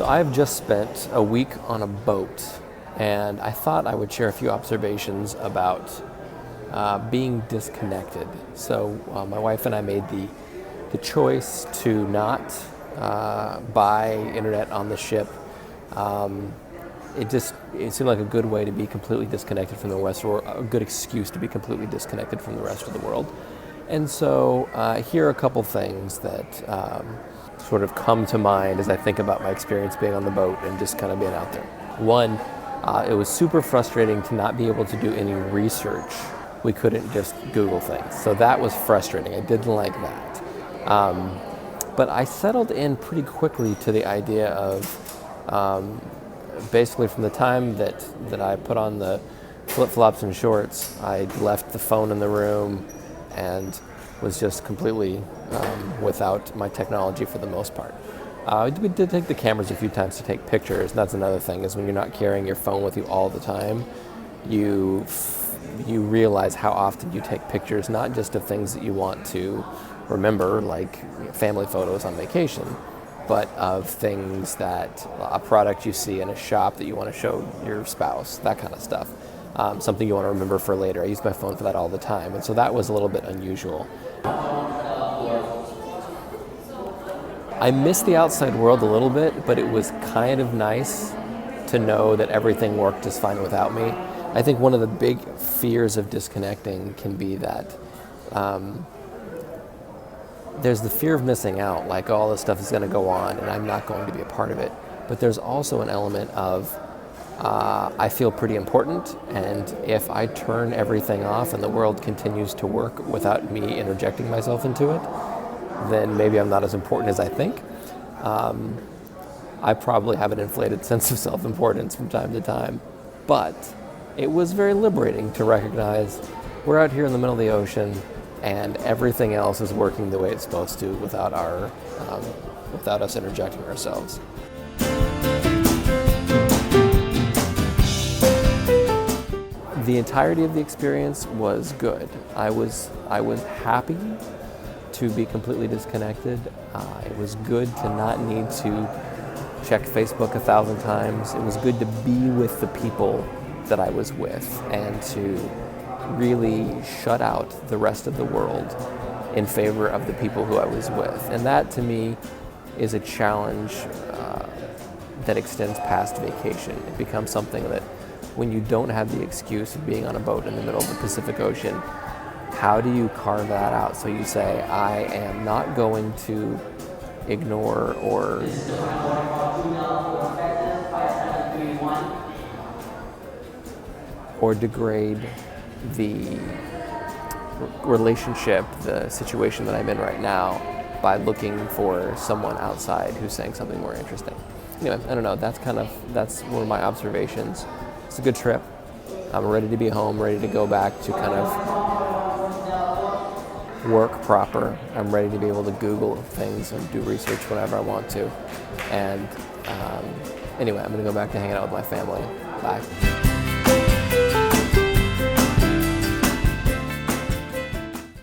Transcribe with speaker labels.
Speaker 1: So I've just spent a week on a boat, and I thought I would share a few observations about being disconnected. So my wife and I made the choice to not buy internet on the ship. It seemed like a good way to be completely disconnected from the rest, or a good excuse to be completely disconnected from the rest of the world. And so here are a couple things that sort of come to mind as I think about my experience being on the boat and just kind of being out there. One, it was super frustrating to not be able to do any research. We couldn't just Google things. So that was frustrating. I didn't like that. But I settled in pretty quickly to the idea of basically from the time that I put on the flip-flops and shorts, I left the phone in the room and was just completely without my technology for the most part. We did take the cameras a few times to take pictures, and that's another thing, is when you're not carrying your phone with you all the time, you realize how often you take pictures, not just of things that you want to remember, like family photos on vacation, but of things that, a product you see in a shop that you want to show your spouse, that kind of stuff. Something you want to remember for later. I use my phone for that all the time, and so that was a little bit unusual. I missed the outside world a little bit, but it was kind of nice to know that everything worked just fine without me. I think one of the big fears of disconnecting can be that there's the fear of missing out, like all this stuff is going to go on and I'm not going to be a part of it. But there's also an element of I feel pretty important, and if I turn everything off and the world continues to work without me interjecting myself into it, then maybe I'm not as important as I think. I probably have an inflated sense of self-importance from time to time, but it was very liberating to recognize we're out here in the middle of the ocean and everything else is working the way it's supposed to without us interjecting ourselves. The entirety of the experience was good. I was happy to be completely disconnected. It was good to not need to check Facebook 1,000 times. It was good to be with the people that I was with and to really shut out the rest of the world in favor of the people who I was with. And that, to me, is a challenge that extends past vacation. It becomes something that when you don't have the excuse of being on a boat in the middle of the Pacific Ocean, how do you carve that out? So you say, I am not going to ignore or degrade the relationship, the situation that I'm in right now, by looking for someone outside who's saying something more interesting. Anyway, I don't know, that's one of my observations. It's a good trip. I'm ready to be home, ready to go back to kind of work proper. I'm ready to be able to Google things and do research whenever I want to. And anyway, I'm going to go back to hanging out with my family. Bye.